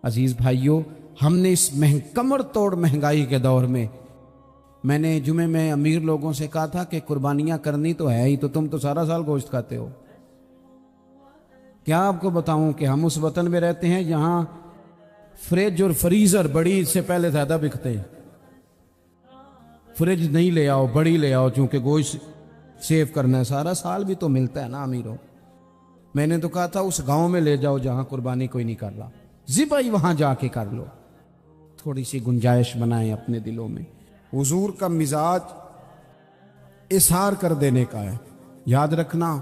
عزیز بھائیوں، ہم نے اس کمر توڑ مہنگائی کے دور میں، میں نے جمعے میں امیر لوگوں سے کہا تھا کہ قربانیاں کرنی تو ہے ہی، تو تم تو سارا سال گوشت کھاتے ہو۔ کیا آپ کو بتاؤں کہ ہم اس وطن میں رہتے ہیں جہاں فریج اور فریزر بڑی سے پہلے زیادہ بکتے ہیں۔ فریج نہیں لے آؤ، بڑی لے آؤ، چونکہ گوشت سیو کرنا ہے، سارا سال بھی تو ملتا ہے نا امیروں۔ میں نے تو کہا تھا اس گاؤں میں لے جاؤ جہاں قربانی کوئی نہیں کر رہا، ذبح ہی وہاں جا کے کر لو۔ تھوڑی سی گنجائش بنائیں اپنے دلوں میں۔ حضور کا مزاج اظہار کر دینے کا ہے۔ یاد رکھنا،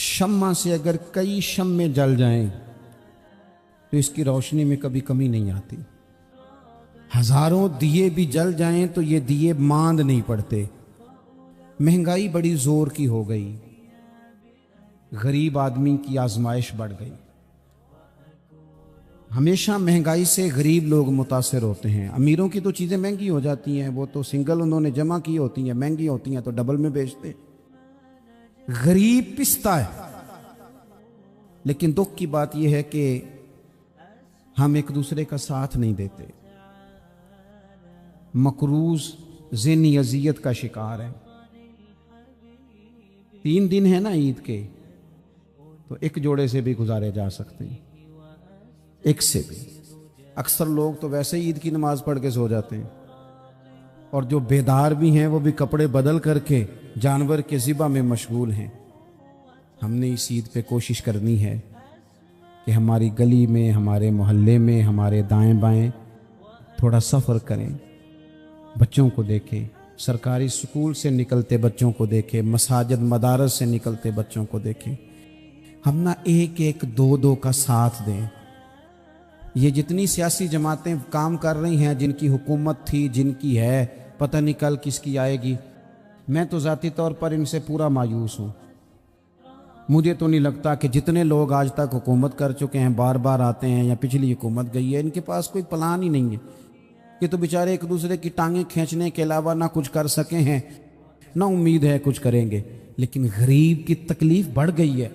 شمع سے اگر کئی شمع جل جائیں تو اس کی روشنی میں کبھی کمی نہیں آتی۔ ہزاروں دیے بھی جل جائیں تو یہ دیے ماند نہیں پڑتے۔ مہنگائی بڑی زور کی ہو گئی، غریب آدمی کی آزمائش بڑھ گئی۔ ہمیشہ مہنگائی سے غریب لوگ متاثر ہوتے ہیں۔ امیروں کی تو چیزیں مہنگی ہو جاتی ہیں، وہ تو سنگل انہوں نے جمع کی ہوتی ہیں، مہنگی ہوتی ہیں تو ڈبل میں بیچتے۔ غریب پستا ہے۔ لیکن دکھ کی بات یہ ہے کہ ہم ایک دوسرے کا ساتھ نہیں دیتے، مقروض ذہنی اذیت کا شکار ہے۔ 3 دن ہے نا عید کے، تو ایک جوڑے سے بھی گزارے جا سکتے ہیں، ایک سے بھی۔ اکثر لوگ تو ویسے ہی عید کی نماز پڑھ کے سو جاتے ہیں، اور جو بیدار بھی ہیں وہ بھی کپڑے بدل کر کے جانور کے ذبح میں مشغول ہیں۔ ہم نے اس عید پہ کوشش کرنی ہے کہ ہماری گلی میں، ہمارے محلے میں، ہمارے دائیں بائیں تھوڑا سفر کریں، بچوں کو دیکھیں، سرکاری سکول سے نکلتے بچوں کو دیکھیں، مساجد مدارس سے نکلتے بچوں کو دیکھیں۔ ہم نہ ایک ایک دو دو کا ساتھ دیں۔ یہ جتنی سیاسی جماعتیں کام کر رہی ہیں، جن کی حکومت تھی، جن کی ہے، پتہ نہیں کل کس کی آئے گی، میں تو ذاتی طور پر ان سے پورا مایوس ہوں۔ مجھے تو نہیں لگتا کہ جتنے لوگ آج تک حکومت کر چکے ہیں، بار بار آتے ہیں یا پچھلی حکومت گئی ہے، ان کے پاس کوئی پلان ہی نہیں ہے۔ یہ تو بیچارے ایک دوسرے کی ٹانگیں کھینچنے کے علاوہ نہ کچھ کر سکے ہیں، نہ امید ہے کچھ کریں گے۔ لیکن غریب کی تکلیف بڑھ گئی ہے۔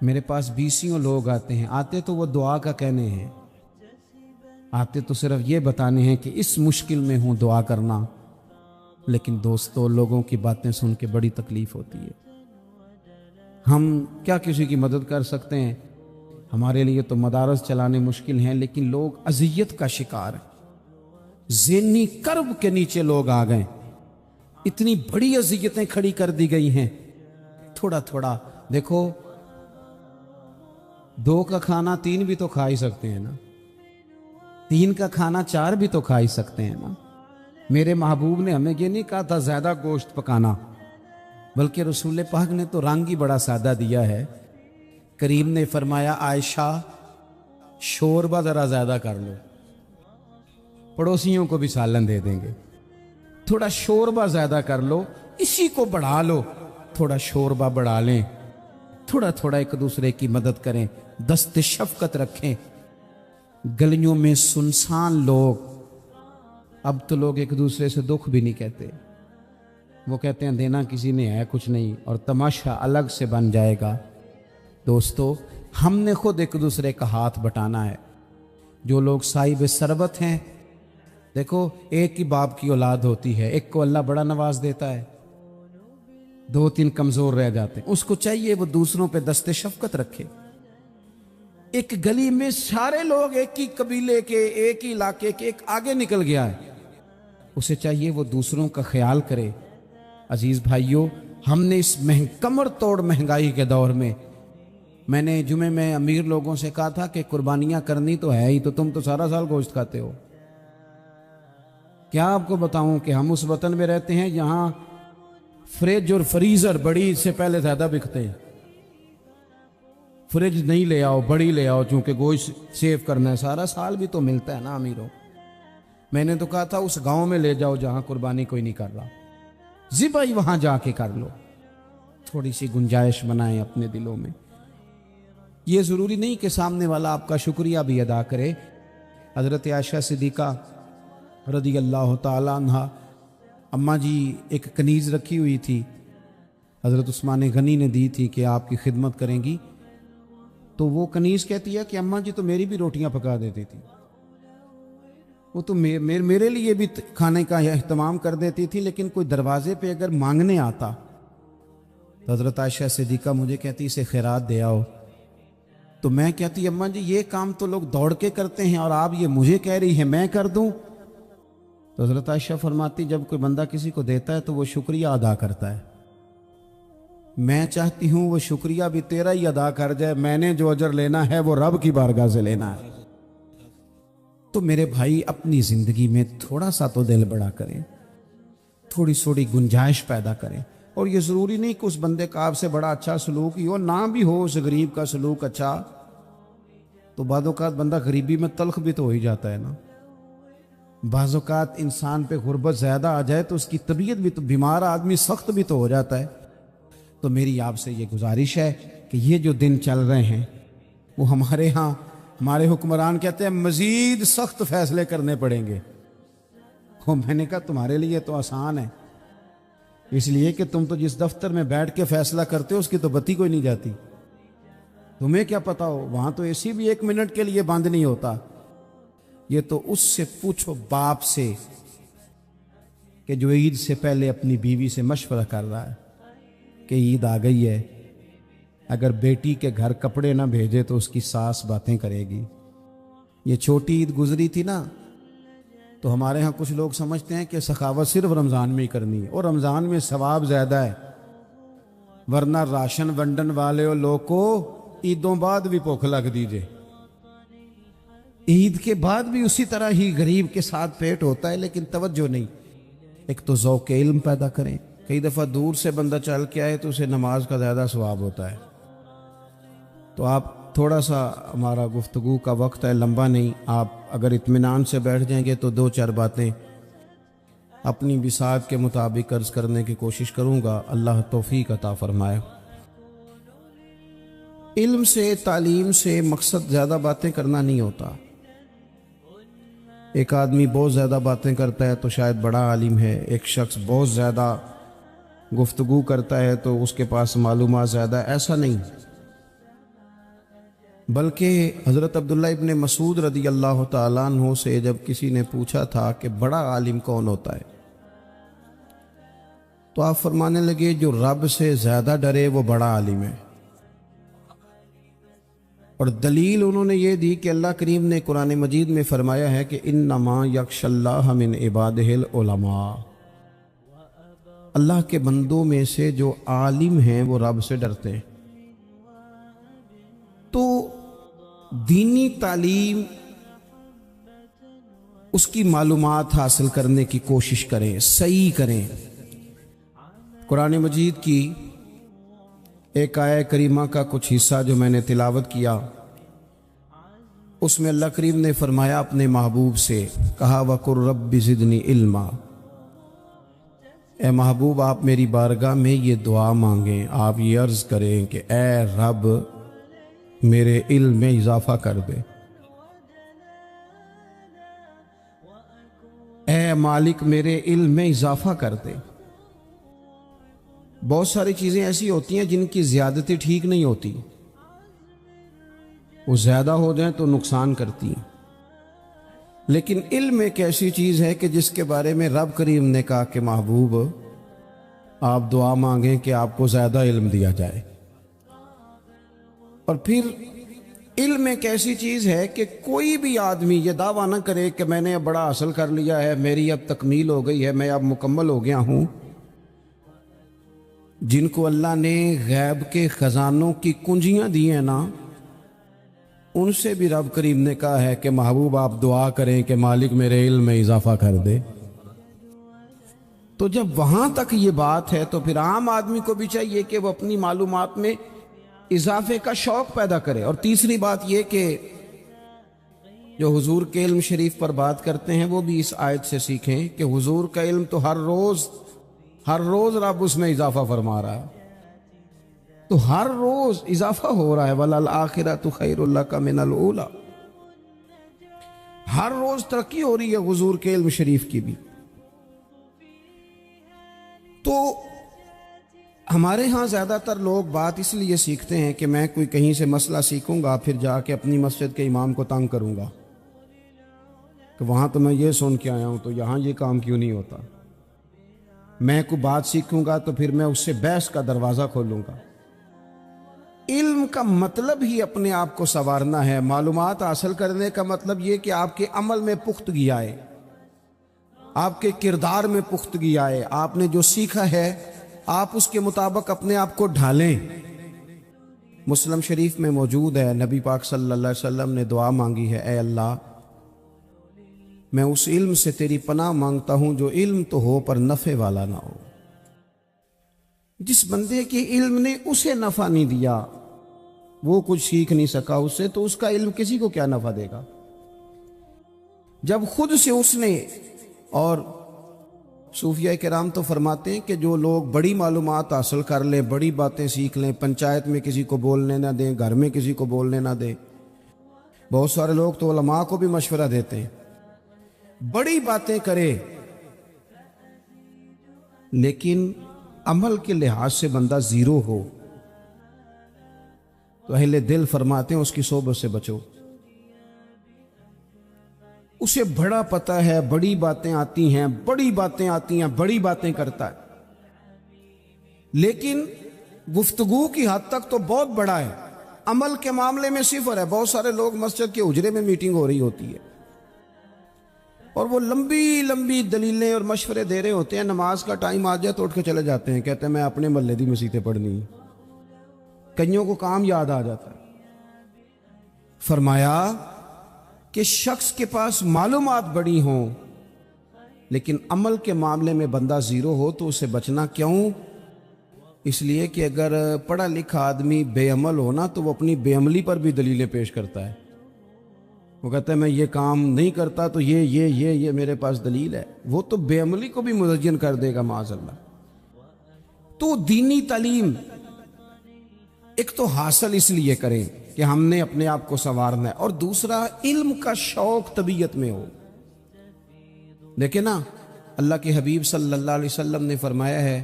میرے پاس 20 لوگ آتے ہیں، آتے تو وہ دعا کا کہنے ہیں، آتے تو صرف یہ بتانے ہیں کہ اس مشکل میں ہوں، دعا کرنا۔ لیکن دوستو، لوگوں کی باتیں سن کے بڑی تکلیف ہوتی ہے۔ ہم کیا کسی کی مدد کر سکتے ہیں؟ ہمارے لیے تو مدارس چلانے مشکل ہیں، لیکن لوگ اذیت کا شکار ہیں۔ ذہنی کرب کے نیچے لوگ آ گئے، اتنی بڑی اذیتیں کھڑی کر دی گئی ہیں۔ تھوڑا تھوڑا دیکھو، 2 کا کھانا 3 بھی تو کھا ہی سکتے ہیں نا، 3 کا کھانا 4 بھی تو کھا ہی سکتے ہیں نا۔ میرے محبوب نے ہمیں یہ نہیں کہا تھا زیادہ گوشت پکانا، بلکہ رسول پاک نے تو رنگ ہی بڑا سادہ دیا ہے۔ کریم نے فرمایا، عائشہ شوربہ ذرا زیادہ کر لو، پڑوسیوں کو بھی سالن دے دیں گے، تھوڑا شوربہ زیادہ کر لو، اسی کو بڑھا لو، تھوڑا شوربہ بڑھا لیں، تھوڑا تھوڑا ایک دوسرے کی مدد کریں، دست شفقت رکھیں۔ گلیوں میں سنسان لوگ، اب تو لوگ ایک دوسرے سے دکھ بھی نہیں کہتے، وہ کہتے ہیں دینا کسی نے ہے کچھ نہیں، اور تماشا الگ سے بن جائے گا۔ دوستو، ہم نے خود ایک دوسرے کا ہاتھ بٹانا ہے۔ جو لوگ صاحب ثروت ہیں، دیکھو ایک ہی باپ کی اولاد ہوتی ہے، ایک کو اللہ بڑا نواز دیتا ہے، 2-3 کمزور رہ جاتے ہیں، اس کو چاہیے وہ دوسروں پہ دست شفقت رکھے۔ ایک گلی میں سارے لوگ ایک ہی قبیلے کے، ایک ہی علاقے کے، ایک آگے نکل گیا ہے، اسے چاہیے وہ دوسروں کا خیال کرے۔ عزیز بھائیوں، ہم نے اس کمر توڑ مہنگائی کے دور میں نے جمعے میں امیر لوگوں سے کہا تھا کہ قربانیاں کرنی تو ہے ہی، تو تم تو سارا سال گوشت کھاتے ہو۔ کیا آپ کو بتاؤں کہ ہم اس وطن میں رہتے ہیں جہاں فریج اور فریزر بڑی سے پہلے زیادہ بکتے ہیں۔ فریج نہیں لے آؤ، بڑی لے آؤ، چونکہ گوشت سیو کرنا ہے، سارا سال بھی تو ملتا ہے نا امیروں۔ میں نے تو کہا تھا اس گاؤں میں لے جاؤ جہاں قربانی کوئی نہیں کر رہا، ذبح ہی وہاں جا کے کر لو۔ تھوڑی سی گنجائش بنائیں اپنے دلوں میں۔ یہ ضروری نہیں کہ سامنے والا آپ کا شکریہ بھی ادا کرے۔ حضرت عائشہ صدیقہ رضی اللہ تعالیٰ عنہ، اماں جی ایک کنیز رکھی ہوئی تھی، حضرت عثمان غنی نے دی تھی کہ آپ کی خدمت کریں گی۔ تو وہ کنیز کہتی ہے کہ اماں جی تو میری بھی روٹیاں پکا دیتی تھی، وہ تو میرے لیے بھی کھانے کا اہتمام کر دیتی تھی، لیکن کوئی دروازے پہ اگر مانگنے آتا تو حضرت عائشہ صدیقہ مجھے کہتی اسے خیرات دے آؤ، تو میں کہتی اماں جی یہ کام تو لوگ دوڑ کے کرتے ہیں اور آپ یہ مجھے کہہ رہی ہے میں کر دوں؟ تو حضرت عائشہ فرماتی جب کوئی بندہ کسی کو دیتا ہے تو وہ شکریہ ادا کرتا ہے، میں چاہتی ہوں وہ شکریہ بھی تیرا ہی ادا کر جائے، میں نے جو اجر لینا ہے وہ رب کی بارگاہ سے لینا ہے۔ تو میرے بھائی اپنی زندگی میں تھوڑا سا تو دل بڑا کریں، تھوڑی تھوڑی گنجائش پیدا کریں، اور یہ ضروری نہیں کہ اس بندے کا آپ سے بڑا اچھا سلوک ہی ہو، نہ بھی ہو اس غریب کا سلوک اچھا، تو بعض اوقات بندہ غریبی میں تلخ بھی تو ہو ہی جاتا ہے نا۔ بعض اوقات انسان پہ غربت زیادہ آ جائے تو اس کی طبیعت بھی تو، بیمار آدمی سخت بھی تو ہو جاتا ہے۔ تو میری آپ سے یہ گزارش ہے کہ یہ جو دن چل رہے ہیں وہ ہمارے ہاں ہمارے حکمران کہتے ہیں مزید سخت فیصلے کرنے پڑیں گے۔ میں نے کہا تمہارے لیے تو آسان ہے، اس لیے کہ تم تو جس دفتر میں بیٹھ کے فیصلہ کرتے ہو اس کی تو بتی کوئی نہیں جاتی، تمہیں کیا پتا ہو، وہاں تو اے سی بھی 1 منٹ کے لیے بند نہیں ہوتا۔ یہ تو اس سے پوچھو باپ سے کہ جو عید سے پہلے اپنی بیوی سے مشورہ کر رہا ہے کہ عید آ گئی ہے، اگر بیٹی کے گھر کپڑے نہ بھیجے تو اس کی ساس باتیں کرے گی۔ یہ چھوٹی عید گزری تھی نا، تو ہمارے ہاں کچھ لوگ سمجھتے ہیں کہ سخاوت صرف رمضان میں ہی کرنی ہے، اور رمضان میں ثواب زیادہ ہے، ورنہ راشن ونڈن والے لوگ کو عیدوں بعد بھی بھوک لگ دیجئے، عید کے بعد بھی اسی طرح ہی غریب کے ساتھ پیٹ ہوتا ہے، لیکن توجہ نہیں۔ ایک تو ذوق علم پیدا کریں، کئی دفعہ دور سے بندہ چل کے آئے تو اسے نماز کا زیادہ ثواب ہوتا ہے۔ تو آپ تھوڑا سا، ہمارا گفتگو کا وقت ہے لمبا نہیں، آپ اگر اطمینان سے بیٹھ جائیں گے تو 2-4 باتیں اپنی بساط کے مطابق عرض کرنے کی کوشش کروں گا، اللہ توفیق عطا فرمائے۔ علم سے، تعلیم سے مقصد زیادہ باتیں کرنا نہیں ہوتا۔ ایک آدمی بہت زیادہ باتیں کرتا ہے تو شاید بڑا عالم ہے، ایک شخص بہت زیادہ گفتگو کرتا ہے تو اس کے پاس معلومات زیادہ، ایسا نہیں، بلکہ حضرت عبداللہ ابن مسعود رضی اللہ تعالیٰ عنہ سے جب کسی نے پوچھا تھا کہ بڑا عالم کون ہوتا ہے، تو آپ فرمانے لگے جو رب سے زیادہ ڈرے وہ بڑا عالم ہے۔ اور دلیل انہوں نے یہ دی کہ اللہ کریم نے قرآن مجید میں فرمایا ہے کہ انما یخشی اللہ من عبادہ العلماء، اللہ کے بندوں میں سے جو عالم ہیں وہ رب سے ڈرتے ہیں۔ تو دینی تعلیم، اس کی معلومات حاصل کرنے کی کوشش کریں، صحیح کریں۔ قرآن مجید کی ایک آیہ کریمہ کا کچھ حصہ جو میں نے تلاوت کیا، اس میں اللہ کریم نے فرمایا اپنے محبوب سے، کہا وَقُلْ رَبِّ زِدْنِی عِلْمًا، اے محبوب آپ میری بارگاہ میں یہ دعا مانگیں، آپ یہ عرض کریں کہ اے رب میرے علم میں اضافہ کر دے، اے مالک میرے علم میں اضافہ کر دے۔ بہت ساری چیزیں ایسی ہوتی ہیں جن کی زیادتی ٹھیک نہیں ہوتی، وہ زیادہ ہو جائیں تو نقصان کرتی ہیں، لیکن علم ایک ایسی چیز ہے کہ جس کے بارے میں رب کریم نے کہا کہ محبوب آپ دعا مانگیں کہ آپ کو زیادہ علم دیا جائے۔ اور پھر علم ایک ایسی چیز ہے کہ کوئی بھی آدمی یہ دعویٰ نہ کرے کہ میں نے اب بڑا حاصل کر لیا ہے، میری اب تکمیل ہو گئی ہے، میں اب مکمل ہو گیا ہوں۔ جن کو اللہ نے غیب کے خزانوں کی کنجیاں دی ہیں نا، ان سے بھی رب کریم نے کہا ہے کہ محبوب آپ دعا کریں کہ مالک میرے علم میں اضافہ کر دے۔ تو جب وہاں تک یہ بات ہے تو پھر عام آدمی کو بھی چاہیے کہ وہ اپنی معلومات میں اضافے کا شوق پیدا کرے۔ اور تیسری بات یہ کہ جو حضور کے علم شریف پر بات کرتے ہیں وہ بھی اس آیت سے سیکھیں کہ حضور کا علم تو ہر روز رب اس میں اضافہ فرما رہا ہے، تو ہر روز اضافہ ہو رہا ہے، وَلَلْآخِرَةُ خَيْرٌ لَكَ مِنَ الْأُولَىٰ، ہر روز ترقی ہو رہی ہے حضور کے علم شریف کی بھی۔ تو ہمارے ہاں زیادہ تر لوگ بات اس لیے سیکھتے ہیں کہ میں کوئی کہیں سے مسئلہ سیکھوں گا پھر جا کے اپنی مسجد کے امام کو تنگ کروں گا کہ وہاں تو میں یہ سن کے آیا ہوں تو یہاں یہ کام کیوں نہیں ہوتا. میں کوئی بات سیکھوں گا تو پھر میں اس سے بحث کا دروازہ کھولوں گا. علم کا مطلب ہی اپنے آپ کو سنوارنا ہے. معلومات حاصل کرنے کا مطلب یہ کہ آپ کے عمل میں پختگی آئے, آپ کے کردار میں پختگی آئے, آپ نے جو سیکھا ہے آپ اس کے مطابق اپنے آپ کو ڈھالیں. مسلم شریف میں موجود ہے, نبی پاک صلی اللہ علیہ وسلم نے دعا مانگی ہے, اے اللہ میں اس علم سے تیری پناہ مانگتا ہوں جو علم تو ہو پر نفع والا نہ ہو. جس بندے کے علم نے اسے نفع نہیں دیا, وہ کچھ سیکھ نہیں سکا اس سے, تو اس کا علم کسی کو کیا نفع دے گا. جب خود سے اس نے, اور صوفیاء کرام تو فرماتے ہیں کہ جو لوگ بڑی معلومات حاصل کر لیں, بڑی باتیں سیکھ لیں, پنچایت میں کسی کو بولنے نہ دیں, گھر میں کسی کو بولنے نہ دیں. بہت سارے لوگ تو علماء کو بھی مشورہ دیتے ہیں, بڑی باتیں کرے, لیکن عمل کے لحاظ سے بندہ زیرو ہو تو اہل دل فرماتے ہیں اس کی صحبت سے بچو. اسے بڑا پتہ ہے, بڑی باتیں آتی ہیں, بڑی باتیں آتی ہیں, بڑی باتیں کرتا ہے, لیکن گفتگو کی حد تک تو بہت بڑا ہے, عمل کے معاملے میں صفر ہے. بہت سارے لوگ مسجد کے حجرے میں میٹنگ ہو رہی ہوتی ہے اور وہ لمبی لمبی دلیلیں اور مشورے دے رہے ہوتے ہیں, نماز کا ٹائم آ جائے تو اٹھ کے چلے جاتے ہیں, کہتے ہیں میں اپنے محلے دی مسیتیں پڑھنی. کئیوں کو کام یاد آ جاتا ہے. فرمایا کہ شخص کے پاس معلومات بڑی ہوں لیکن عمل کے معاملے میں بندہ زیرو ہو تو اسے بچنا کیوں؟ اس لیے کہ اگر پڑھا لکھا آدمی بے عمل ہونا تو وہ اپنی بے عملی پر بھی دلیلیں پیش کرتا ہے. وہ کہتا ہے میں یہ کام نہیں کرتا تو یہ میرے پاس دلیل ہے. وہ تو بے عملی کو بھی مزین کر دے گا معاذ اللہ. تو دینی تعلیم ایک تو حاصل اس لیے کریں کہ ہم نے اپنے آپ کو سنوارنا ہے, اور دوسرا علم کا شوق طبیعت میں ہو. دیکھیں نا, اللہ کے حبیب صلی اللہ علیہ وسلم نے فرمایا ہے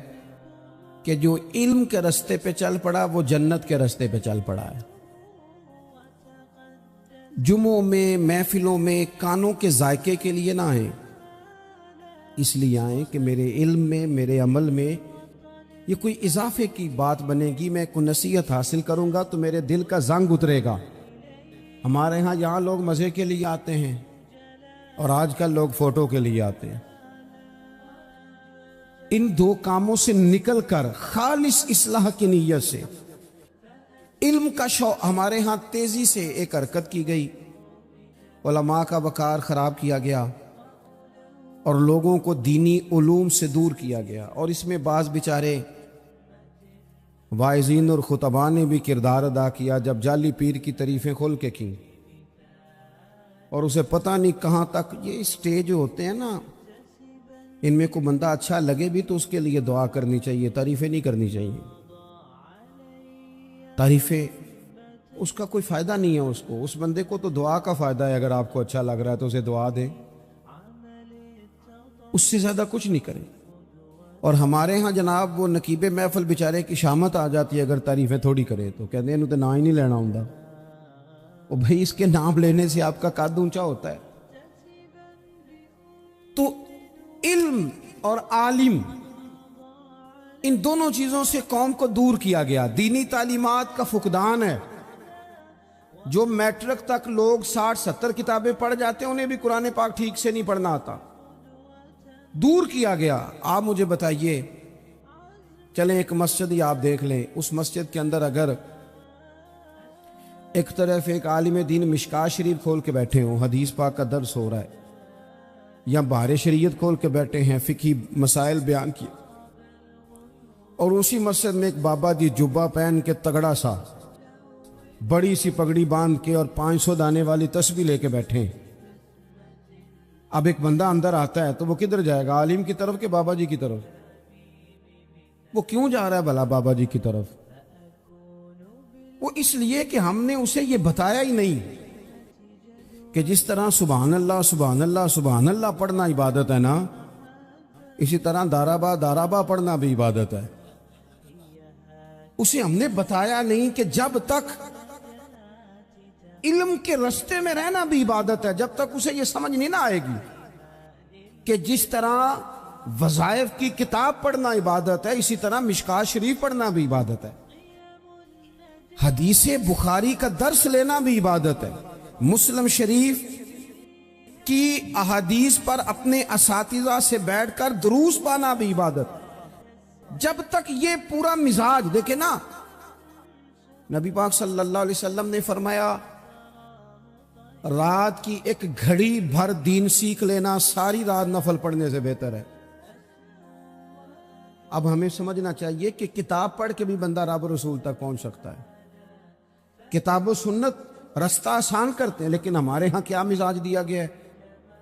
کہ جو علم کے رستے پہ چل پڑا وہ جنت کے رستے پہ چل پڑا ہے. جمعوں میں, محفلوں میں کانوں کے ذائقے کے لیے نہ آئیں, اس لیے آئیں کہ میرے علم میں, میرے عمل میں یہ کوئی اضافے کی بات بنے گی, میں کوئی نصیحت حاصل کروں گا تو میرے دل کا زنگ اترے گا. ہمارے ہاں یہاں لوگ مزے کے لیے آتے ہیں اور آج کل لوگ فوٹو کے لیے آتے ہیں. ان دو کاموں سے نکل کر خالص اصلاح کی نیت سے علم کا شوق. ہمارے ہاں تیزی سے ایک حرکت کی گئی, علماء کا وقار خراب کیا گیا اور لوگوں کو دینی علوم سے دور کیا گیا, اور اس میں بعض بیچارے واعظین اور خطباء نے بھی کردار ادا کیا جب جعلی پیر کی تعریفیں کھول کے کی, اور اسے پتہ نہیں کہاں تک. یہ اسٹیج ہوتے ہیں نا, ان میں کوئی بندہ اچھا لگے بھی تو اس کے لیے دعا کرنی چاہیے, تعریفیں نہیں کرنی چاہیے. تعریفیں اس کا کوئی فائدہ نہیں ہے. اس بندے کو تو دعا کا فائدہ ہے. اگر آپ کو اچھا لگ رہا ہے تو اسے دعا دیں, اس سے زیادہ کچھ نہیں کریں. اور ہمارے ہاں جناب وہ نقیب محفل بیچارے کی شامت آ جاتی ہے اگر تعریفیں تھوڑی کرے تو کہتے ہیں انہوں تو نام ہی نہیں لینا ہوں. اور بھائی اس کے نام لینے سے آپ کا قد اونچا ہوتا ہے. تو علم اور عالم, ان دونوں چیزوں سے قوم کو دور کیا گیا. دینی تعلیمات کا فقدان ہے. جو میٹرک تک لوگ 60-70 کتابیں پڑھ جاتے ہیں انہیں بھی قرآن پاک ٹھیک سے نہیں پڑھنا آتا. دور کیا گیا. آپ مجھے بتائیے, چلیں ایک مسجد ہی آپ دیکھ لیں, اس مسجد کے اندر اگر ایک طرف ایک عالم دین مشکات شریف کھول کے بیٹھے ہوں, حدیث پاک کا درس ہو رہا ہے, یا بہار شریعت کھول کے بیٹھے ہیں, فقہی مسائل بیان کیے, اور اسی مسجد میں ایک بابا جی جبہ پہن کے تگڑا سا بڑی سی پگڑی باندھ کے اور 500 دانے والی تسبیح لے کے بیٹھے ہیں. اب ایک بندہ اندر آتا ہے تو وہ کدھر جائے گا, عالم کی طرف کہ بابا جی کی طرف؟ وہ کیوں جا رہا ہے بھلا بابا جی کی طرف؟ وہ اس لیے کہ ہم نے اسے یہ بتایا ہی نہیں کہ جس طرح سبحان اللہ سبحان اللہ سبحان اللہ پڑھنا عبادت ہے نا, اسی طرح دارابا دارابا پڑھنا بھی عبادت ہے. اسے ہم نے بتایا نہیں کہ جب تک علم کے رستے میں رہنا بھی عبادت ہے، جب تک اسے یہ سمجھ نہیں نہ آئے گی کہ جس طرح وظائف کی کتاب پڑھنا عبادت ہے، اسی طرح مشکوٰۃ شریف پڑھنا بھی عبادت ہے، حدیث بخاری کا درس لینا بھی عبادت ہے، مسلم شریف کی احادیث پر اپنے اساتذہ سے بیٹھ کر دروس پانا بھی عبادت۔ جب تک یہ پورا مزاج دیکھیں نا، نبی پاک صلی اللہ علیہ وسلم نے فرمایا رات کی ایک گھڑی بھر دین سیکھ لینا ساری رات نفل پڑھنے سے بہتر ہے۔ اب ہمیں سمجھنا چاہیے کہ کتاب پڑھ کے بھی بندہ رب رسول تک پہنچ سکتا ہے، کتاب و سنت رستہ آسان کرتے ہیں، لیکن ہمارے ہاں کیا مزاج دیا گیا ہے؟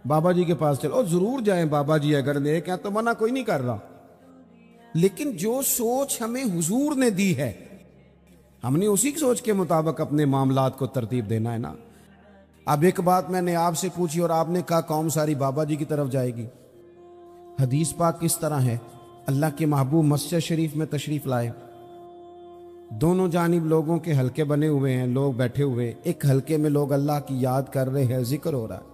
بابا جی کے پاس چلو، ضرور جائیں بابا جی اگر نیک ہیں تو منع کوئی نہیں کر رہا، لیکن جو سوچ ہمیں حضور نے دی ہے ہم نے اسی سوچ کے مطابق اپنے معاملات کو ترتیب دینا ہے نا۔ اب ایک بات میں نے آپ سے پوچھی اور آپ نے کہا قوم ساری بابا جی کی طرف جائے گی۔ حدیث پاک کس طرح ہے؟ اللہ کے محبوب مسجد شریف میں تشریف لائے، دونوں جانب لوگوں کے حلقے بنے ہوئے ہیں، لوگ بیٹھے ہوئے، ایک حلقے میں لوگ اللہ کی یاد کر رہے ہیں، ذکر ہو رہا ہے،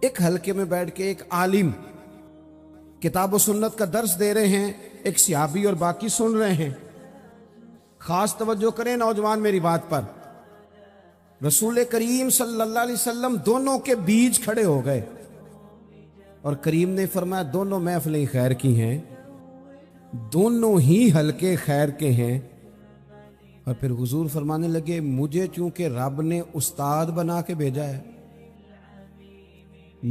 ایک حلقے میں بیٹھ کے ایک عالم کتاب و سنت کا درس دے رہے ہیں، ایک صحابی اور باقی سن رہے ہیں۔ خاص توجہ کریں نوجوان میری بات پر، رسول کریم صلی اللہ علیہ وسلم دونوں کے بیچ کھڑے ہو گئے اور کریم نے فرمایا دونوں محفلیں خیر کی ہیں، دونوں ہی حلقے خیر کے ہیں۔ اور پھر حضور فرمانے لگے مجھے چونکہ رب نے استاد بنا کے بھیجا ہے،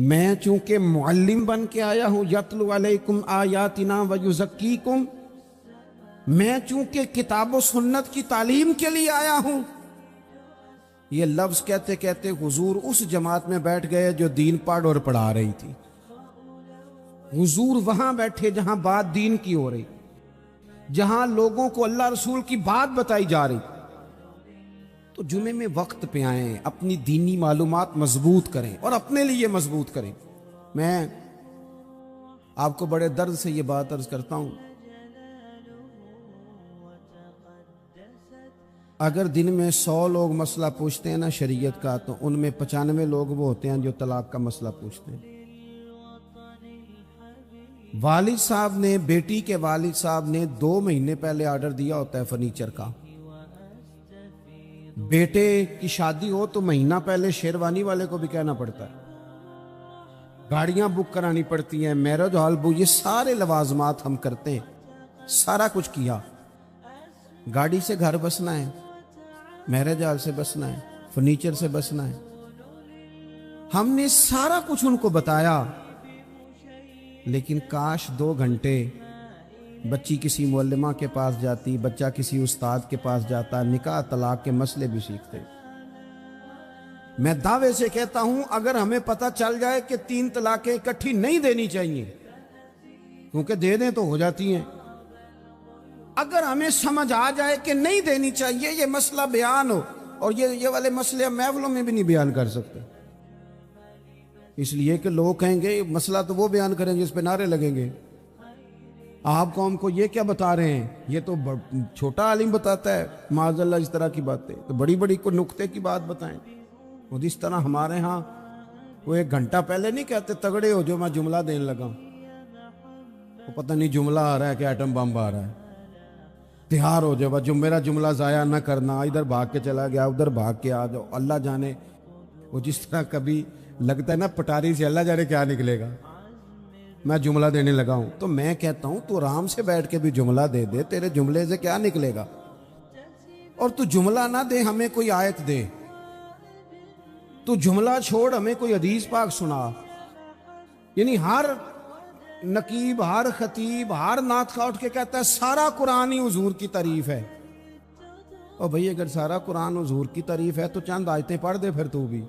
میں چونکہ معلم بن کے آیا ہوں، یتلو علیکم آیاتنا ویزکیکم، میں چونکہ کتاب و سنت کی تعلیم کے لیے آیا ہوں۔ یہ لفظ کہتے کہتے حضور اس جماعت میں بیٹھ گئے جو دین پڑھ اور پڑھا رہی تھی، حضور وہاں بیٹھے جہاں بات دین کی ہو رہی، جہاں لوگوں کو اللہ رسول کی بات بتائی جا رہی۔ تو جمعے میں وقت پہ آئیں، اپنی دینی معلومات مضبوط کریں اور اپنے لیے مضبوط کریں۔ میں آپ کو بڑے درد سے یہ بات عرض کرتا ہوں، اگر دن میں 100 لوگ مسئلہ پوچھتے ہیں نا شریعت کا، تو ان میں 95 لوگ وہ ہوتے ہیں جو طلاق کا مسئلہ پوچھتے ہیں۔ والد صاحب نے، بیٹی کے والد صاحب نے 2 مہینے پہلے آرڈر دیا ہوتا ہے فرنیچر کا، بیٹے کی شادی ہو تو مہینہ پہلے شیروانی والے کو بھی کہنا پڑتا ہے، گاڑیاں بک کرانی پڑتی ہیں، میرج ہال بک، یہ سارے لوازمات ہم کرتے ہیں، سارا کچھ کیا۔ گاڑی سے گھر بسنا ہے، میرج ہال سے بسنا ہے، فرنیچر سے بسنا ہے، ہم نے سارا کچھ ان کو بتایا، لیکن کاش 2 گھنٹے بچی کسی معلمہ کے پاس جاتی، بچہ کسی استاد کے پاس جاتا، نکاح طلاق کے مسئلے بھی سیکھتے۔ میں دعوے سے کہتا ہوں اگر ہمیں پتہ چل جائے کہ 3 طلاقیں اکٹھی نہیں دینی چاہیے، کیونکہ دے دیں تو ہو جاتی ہیں، اگر ہمیں سمجھ آ جائے کہ نہیں دینی چاہیے، یہ مسئلہ بیان ہو، اور یہ والے مسئلے ہم محفلوں میں بھی نہیں بیان کر سکتے، اس لیے کہ لوگ کہیں گے مسئلہ تو وہ بیان کریں گے، اس پہ نعرے لگیں گے، آپ قوم کو یہ کیا بتا رہے ہیں، یہ تو چھوٹا عالم بتاتا ہے معاذ اللہ اس طرح کی باتیں، تو بڑی بڑی کو نقطے کی بات بتائیں۔ وہ جس طرح ہمارے ہاں وہ 1 گھنٹہ پہلے نہیں کہتے تگڑے ہو جو میں جملہ دینے لگا، وہ پتہ نہیں جملہ آ رہا ہے کہ ایٹم بم آ رہا ہے، تیار ہو جاؤ، جو میرا جملہ ضائع نہ کرنا، ادھر بھاگ کے چلا گیا ادھر بھاگ کے آ جاؤ، اللہ جانے وہ جس طرح کبھی لگتا ہے نا پٹاری سے، اللہ جانے کیا نکلے گا، میں جملہ دینے لگا ہوں۔ تو میں کہتا ہوں تو آرام سے بیٹھ کے بھی جملہ دے دے، تیرے جملے سے کیا نکلے گا، اور تو جملہ نہ دے ہمیں کوئی آیت دے، تو جملہ چھوڑ ہمیں کوئی حدیث پاک سنا۔ یعنی ہر نقیب، ہر خطیب، ہر نعت خواہ اٹھ کے کہتا ہے سارا قرآن ہی حضور کی تعریف ہے، اور بھئی اگر سارا قرآن حضور کی تعریف ہے تو چند آیتیں پڑھ دے پھر تو بھی،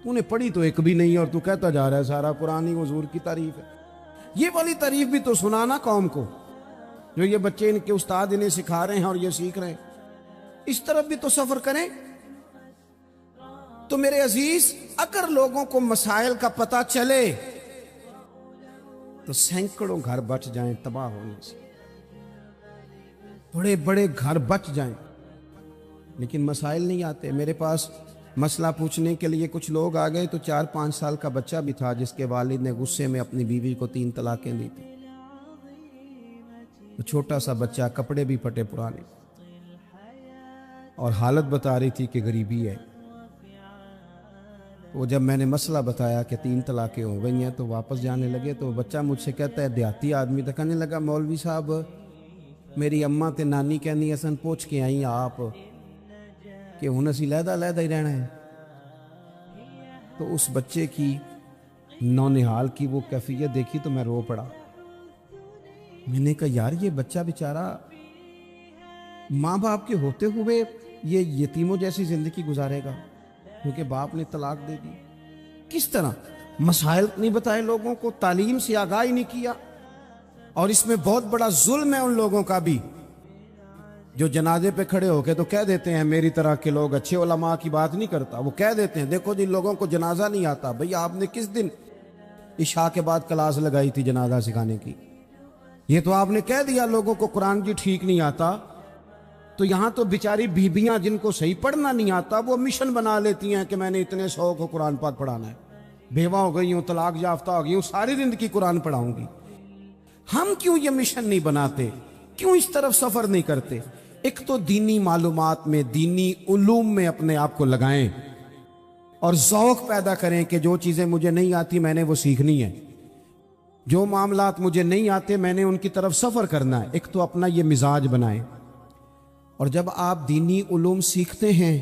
تو نے پڑھی تو ایک بھی نہیں اور تو کہتا جا رہا ہے سارا قرآن ہی حضور کی تعریف ہے۔ یہ والی تعریف بھی تو سنانا قوم کو، جو یہ بچے ان کے استاد انہیں سکھا رہے ہیں اور یہ سیکھ رہے ہیں، اس طرف بھی تو سفر کریں۔ تو میرے عزیز، اگر لوگوں کو مسائل کا پتہ چلے تو سینکڑوں گھر بچ جائیں تباہ ہونے سے۔ بڑے بڑے گھر بچ جائیں، لیکن مسائل نہیں آتے۔ میرے پاس مسئلہ پوچھنے کے لیے کچھ لوگ آ گئے تو 4-5 سال کا بچہ بھی تھا جس کے والد نے غصے میں اپنی بیوی کو 3 طلاقیں دی تھی۔ تو چھوٹا سا بچہ، کپڑے بھی پھٹے پرانے، اور حالت بتا رہی تھی کہ غریبی ہے۔ وہ جب میں نے مسئلہ بتایا کہ 3 طلاقیں ہو گئی ہیں تو واپس جانے لگے، تو بچہ مجھ سے کہتا ہے، دیہاتی آدمی تو کہنے لگا، مولوی صاحب میری اماں تے نانی کہنی اسن پوچھ کے آئی آپ کہ ہن اسی علیحدہ علیحدہ ہی رہنا ہے۔ تو اس بچے کی نونہال کی وہ کیفیت دیکھی تو میں رو پڑا۔ میں نے کہا یار یہ بچہ بیچارہ ماں باپ کے ہوتے ہوئے یہ یتیموں جیسی زندگی گزارے گا کیونکہ باپ نے طلاق دے دی۔ کس طرح مسائل نہیں بتائے لوگوں کو، تعلیم سے آگاہی نہیں کیا۔ اور اس میں بہت بڑا ظلم ہے ان لوگوں کا بھی جو جنازے پہ کھڑے ہو کے تو کہہ دیتے ہیں، میری طرح کے لوگ اچھے علماء کی بات نہیں کرتا، وہ کہہ دیتے ہیں دیکھو جن لوگوں کو جنازہ نہیں آتا۔ بھئی آپ نے کس دن عشاء کے بعد کلاس لگائی تھی جنازہ سکھانے کی؟ یہ تو آپ نے کہہ دیا لوگوں کو قرآن جی ٹھیک نہیں آتا، تو یہاں تو بیچاری بیبیاں جن کو صحیح پڑھنا نہیں آتا وہ مشن بنا لیتی ہیں کہ میں نے اتنے 100 کو قرآن پاک پڑھانا ہے، بیوہ ہو گئی ہوں، طلاق یافتہ ہو گئی ہوں، ساری زندگی قرآن پڑھاؤں گی۔ ہم کیوں یہ مشن نہیں بناتے؟ کیوں اس طرف سفر نہیں کرتے؟ ایک تو دینی معلومات میں، دینی علوم میں اپنے آپ کو لگائیں اور ذوق پیدا کریں کہ جو چیزیں مجھے نہیں آتی میں نے وہ سیکھنی ہے، جو معاملات مجھے نہیں آتے میں نے ان کی طرف سفر کرنا ہے۔ ایک تو اپنا یہ مزاج بنائیں، اور جب آپ دینی علوم سیکھتے ہیں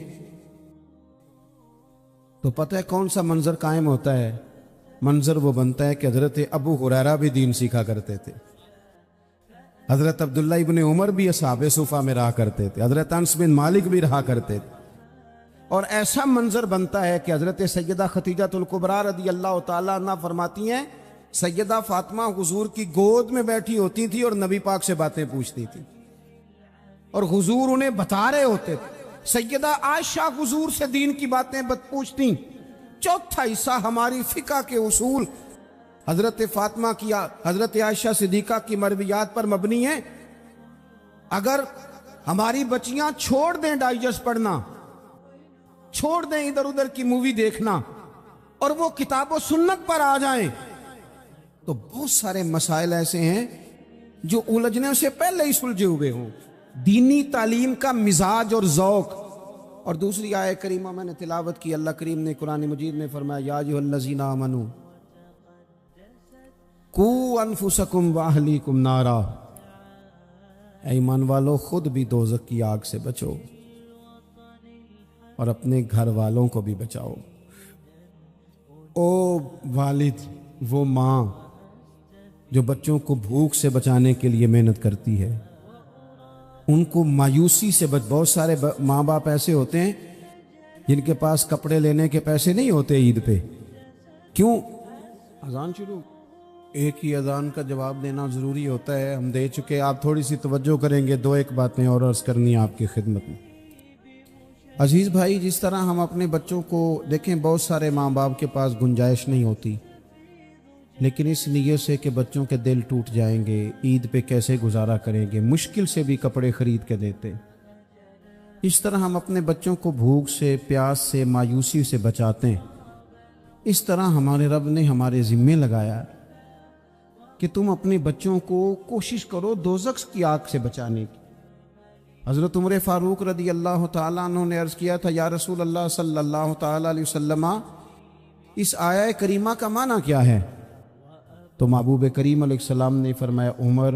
تو پتہ ہے کون سا منظر قائم ہوتا ہے؟ منظر وہ بنتا ہے کہ حضرت ابو ہریرہ بھی دین سیکھا کرتے تھے، حضرت عبداللہ ابن عمر بھی اصحاب صفہ میں رہا کرتے تھے، حضرت انس بن مالک بھی رہا کرتے تھے، اور ایسا منظر بنتا ہے کہ حضرت سیدہ خدیجہ الکبریٰ رضی اللہ تعالیٰ عنہ فرماتی ہیں سیدہ فاطمہ حضور کی گود میں بیٹھی ہوتی تھی اور نبی پاک سے باتیں پوچھتی تھی اور حضور انہیں بتا رہے ہوتے تھے۔ سیدہ عائشہ حضور سے دین کی باتیں پوچھتی۔ چوتھا حصہ ہماری فقہ کے اصول حضرت فاطمہ کی، حضرت عائشہ صدیقہ کی مرویات پر مبنی ہیں۔ اگر ہماری بچیاں چھوڑ دیں ڈائجسٹ پڑھنا، چھوڑ دیں ادھر ادھر کی مووی دیکھنا، اور وہ کتاب و سنت پر آ جائیں تو بہت سارے مسائل ایسے ہیں جو الجھنے سے پہلے ہی سلجھے ہوئے ہوں۔ دینی تعلیم کا مزاج اور ذوق۔ اور دوسری آیہ کریمہ میں نے تلاوت کی، اللہ کریم نے قرآن مجید میں فرمایا یا ایھا الذین آمنوا قوا انفسکم واہلیکم نارا، اے ایمان والو خود بھی دوزخ کی آگ سے بچو اور اپنے گھر والوں کو بھی بچاؤ۔ او والد، وہ ماں جو بچوں کو بھوک سے بچانے کے لیے محنت کرتی ہے، ان کو مایوسی سے بہت سارے ماں باپ ایسے ہوتے ہیں جن کے پاس کپڑے لینے کے پیسے نہیں ہوتے عید پہ۔ کیوں؟ اذان شروع، ایک ہی اذان کا جواب دینا ضروری ہوتا ہے، ہم دے چکے، آپ تھوڑی سی توجہ کریں گے، 2-1 باتیں اور عرض کرنی آپ کی خدمت میں۔ عزیز بھائی، جس طرح ہم اپنے بچوں کو دیکھیں، بہت سارے ماں باپ کے پاس گنجائش نہیں ہوتی، لیکن اس نیت سے کہ بچوں کے دل ٹوٹ جائیں گے، عید پہ کیسے گزارا کریں گے، مشکل سے بھی کپڑے خرید کے دیتے۔ اس طرح ہم اپنے بچوں کو بھوک سے، پیاس سے، مایوسی سے بچاتے ہیں۔ اس طرح ہمارے رب نے ہمارے ذمے لگایا کہ تم اپنے بچوں کو کوشش کرو دوزخ کی آگ سے بچانے کی۔ حضرت عمر فاروق رضی اللہ تعالیٰ عنہ نے عرض کیا تھا یا رسول اللہ صلی اللہ تعالیٰ علیہ وسلم، اس آیہ کریمہ کا معنی کیا ہے؟ تو محبوب کریم علیہ السلام نے فرمایا عمر،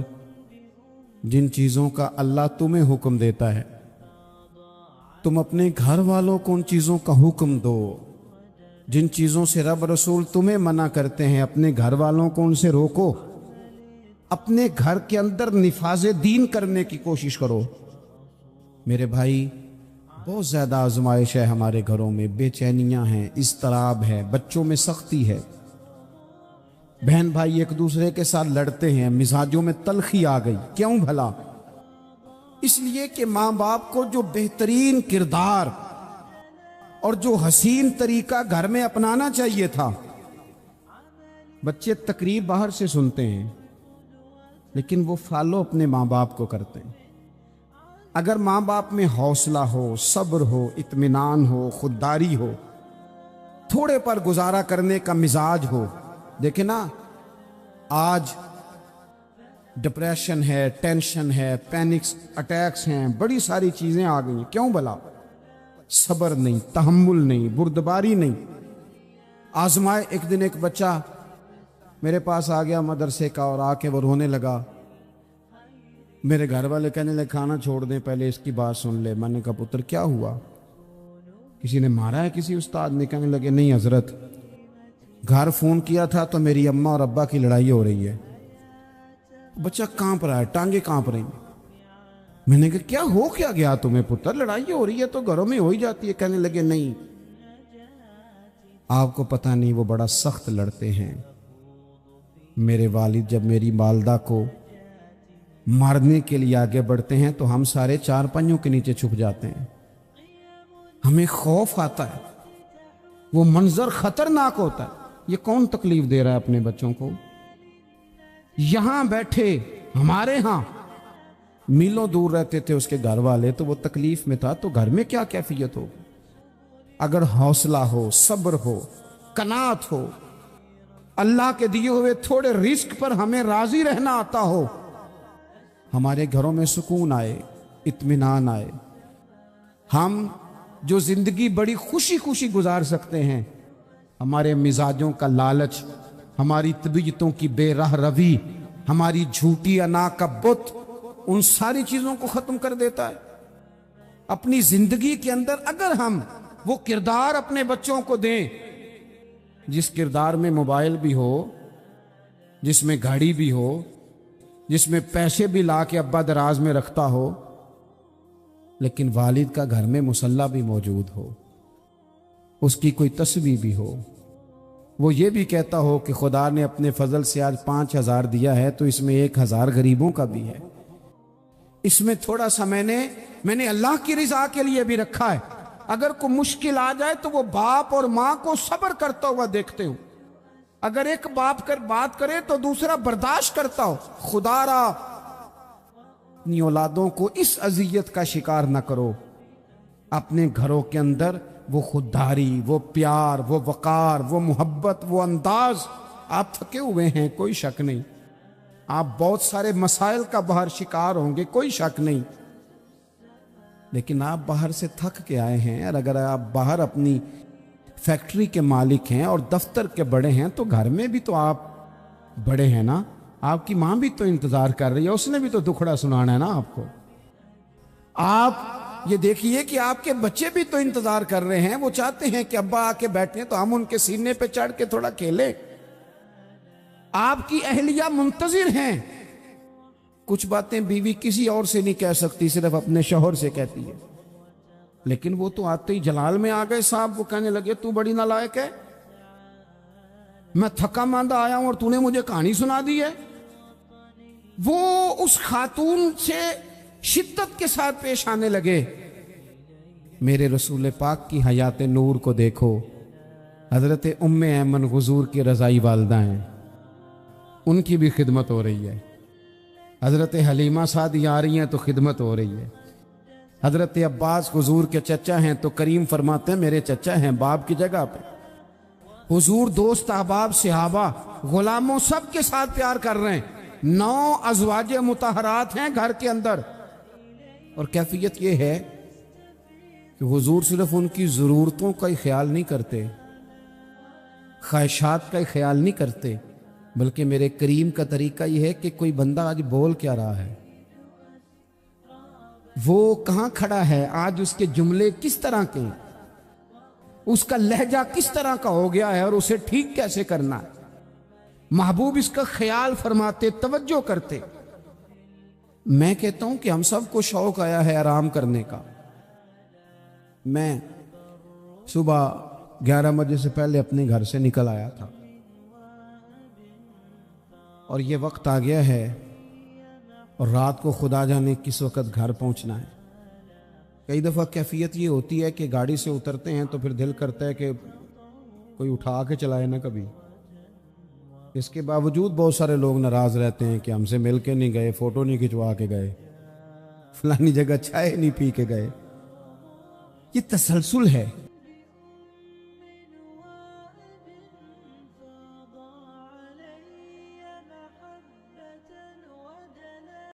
جن چیزوں کا اللہ تمہیں حکم دیتا ہے تم اپنے گھر والوں کو ان چیزوں کا حکم دو، جن چیزوں سے رب رسول تمہیں منع کرتے ہیں اپنے گھر والوں کو ان سے روکو، اپنے گھر کے اندر نفاذ دین کرنے کی کوشش کرو۔ میرے بھائی، بہت زیادہ آزمائش ہے ہمارے گھروں میں، بے چینیاں ہیں، اضطراب ہے، بچوں میں سختی ہے، بہن بھائی ایک دوسرے کے ساتھ لڑتے ہیں، مزاجوں میں تلخی آ گئی۔ کیوں بھلا؟ اس لیے کہ ماں باپ کو جو بہترین کردار اور جو حسین طریقہ گھر میں اپنانا چاہیے تھا، بچے تقریر باہر سے سنتے ہیں لیکن وہ فالو اپنے ماں باپ کو کرتے ہیں۔ اگر ماں باپ میں حوصلہ ہو، صبر ہو، اطمینان ہو، خودداری ہو، تھوڑے پر گزارا کرنے کا مزاج ہو. دیکھیں نا، آج ڈپریشن ہے، ٹینشن ہے، پینکس اٹیکس ہیں، بڑی ساری چیزیں آ گئی. کیوں بلا؟ صبر نہیں، تحمل نہیں، بردباری نہیں. آزمائے. ایک دن ایک بچہ میرے پاس آ گیا مدرسے کا، اور آ کے وہ رونے لگا. میرے گھر والے کہنے لگے کھانا چھوڑ دیں، پہلے اس کی بات سن لے. میں نے کہا پتر کیا ہوا؟ کسی نے مارا ہے؟ کسی استاد نے؟ کہنے لگے نہیں حضرت، گھر فون کیا تھا تو میری اماں اور ابا کی لڑائی ہو رہی ہے. بچہ کانپ رہا ہے، ٹانگیں کانپ رہی ہیں. میں نے کہا کیا ہو کیا گیا تمہیں پتر؟ لڑائی ہو رہی ہے تو گھروں میں ہو ہی جاتی ہے. کہنے لگے نہیں، آپ کو پتہ نہیں، وہ بڑا سخت لڑتے ہیں. میرے والد جب میری والدہ کو مارنے کے لیے آگے بڑھتے ہیں تو ہم سارے چار پنجوں کے نیچے چھپ جاتے ہیں. ہمیں خوف آتا ہے، وہ منظر خطرناک ہوتا ہے. یہ کون تکلیف دے رہا ہے اپنے بچوں کو؟ یہاں بیٹھے ہمارے ہاں میلوں دور رہتے تھے اس کے گھر والے، تو وہ تکلیف میں تھا، تو گھر میں کیا کیفیت ہو؟ اگر حوصلہ ہو، صبر ہو، قناعت ہو، اللہ کے دیے ہوئے تھوڑے رزق پر ہمیں راضی رہنا آتا ہو، ہمارے گھروں میں سکون آئے، اطمینان آئے. ہم جو زندگی بڑی خوشی خوشی گزار سکتے ہیں، ہمارے مزاجوں کا لالچ، ہماری طبیعتوں کی بے راہ روی، ہماری جھوٹی انا کا بت، ان ساری چیزوں کو ختم کر دیتا ہے. اپنی زندگی کے اندر اگر ہم وہ کردار اپنے بچوں کو دیں، جس کردار میں موبائل بھی ہو، جس میں گاڑی بھی ہو، جس میں پیسے بھی لا کے ابا دراز میں رکھتا ہو، لیکن والد کا گھر میں مصلی بھی موجود ہو، اس کی کوئی تسبیح بھی ہو، وہ یہ بھی کہتا ہو کہ خدا نے اپنے فضل سے آج 5,000 دیا ہے تو اس میں 1,000 غریبوں کا بھی ہے، اس میں تھوڑا سا میں نے اللہ کی رضا کے لیے بھی رکھا ہے. اگر کوئی مشکل آ جائے تو وہ باپ اور ماں کو صبر کرتا ہوا دیکھتے ہوں. اگر ایک باپ بات کرے تو دوسرا برداشت کرتا ہو. خدا را اپنی اولادوں کو اس اذیت کا شکار نہ کرو. اپنے گھروں کے اندر وہ خودداری، وہ پیار، وہ وقار، وہ محبت، وہ انداز. آپ تھکے ہوئے ہیں، کوئی شک نہیں. آپ بہت سارے مسائل کا باہر شکار ہوں گے، کوئی شک نہیں. لیکن آپ باہر سے تھک کے آئے ہیں، اور اگر آپ باہر اپنی فیکٹری کے مالک ہیں اور دفتر کے بڑے ہیں تو گھر میں بھی تو آپ بڑے ہیں نا. آپ کی ماں بھی تو انتظار کر رہی ہے، اس نے بھی تو دکھڑا سنانا ہے نا آپ کو. آپ یہ دیکھیے کہ آپ کے بچے بھی تو انتظار کر رہے ہیں، وہ چاہتے ہیں کہ ابا آ کے بیٹھیں تو ہم ان کے سینے پہ چڑھ کے تھوڑا کھیلیں. آپ کی اہلیہ منتظر ہیں. کچھ باتیں بیوی کسی اور سے نہیں کہہ سکتی، صرف اپنے شوہر سے کہتی ہے. لیکن وہ تو آتے ہی جلال میں آ گئے صاحب. وہ کہنے لگے تو بڑی نالائق ہے، میں تھکا ماندہ آیا ہوں اور تو نے مجھے کہانی سنا دی ہے. وہ اس خاتون سے شدت کے ساتھ پیش آنے لگے. میرے رسول پاک کی حیات نور کو دیکھو. حضرت ام ایمن حضور کی رضائی والدہ ہیں، ان کی بھی خدمت ہو رہی ہے. حضرت حلیمہ سعدی آ رہی ہیں تو خدمت ہو رہی ہے. حضرت عباس حضور کے چچا ہیں تو کریم فرماتے ہیں میرے چچا ہیں باپ کی جگہ پہ. حضور دوست احباب صحابہ غلاموں سب کے ساتھ پیار کر رہے ہیں. 9 ازواج مطہرات ہیں گھر کے اندر. اور کیفیت یہ ہے کہ حضور صرف ان کی ضرورتوں کا ہی خیال نہیں کرتے، خواہشات کا ہی خیال نہیں کرتے، بلکہ میرے کریم کا طریقہ یہ ہے کہ کوئی بندہ آج بول کیا رہا ہے، وہ کہاں کھڑا ہے آج، اس کے جملے کس طرح کے، اس کا لہجہ کس طرح کا ہو گیا ہے اور اسے ٹھیک کیسے کرنا ہے. محبوب اس کا خیال فرماتے، توجہ کرتے. میں کہتا ہوں کہ ہم سب کو شوق آیا ہے آرام کرنے کا. میں صبح 11 بجے سے پہلے اپنے گھر سے نکل آیا تھا اور یہ وقت آ گیا ہے اور رات کو خدا جانے کس وقت گھر پہنچنا ہے. کئی دفعہ کیفیت یہ ہوتی ہے کہ گاڑی سے اترتے ہیں تو پھر دل کرتا ہے کہ کوئی اٹھا کے چلائے نا کبھی. اس کے باوجود بہت سارے لوگ ناراض رہتے ہیں کہ ہم سے مل کے نہیں گئے، فوٹو نہیں کھنچوا کے گئے. فلانی جگہ چائے نہیں پی کے گئے. یہ تسلسل ہے.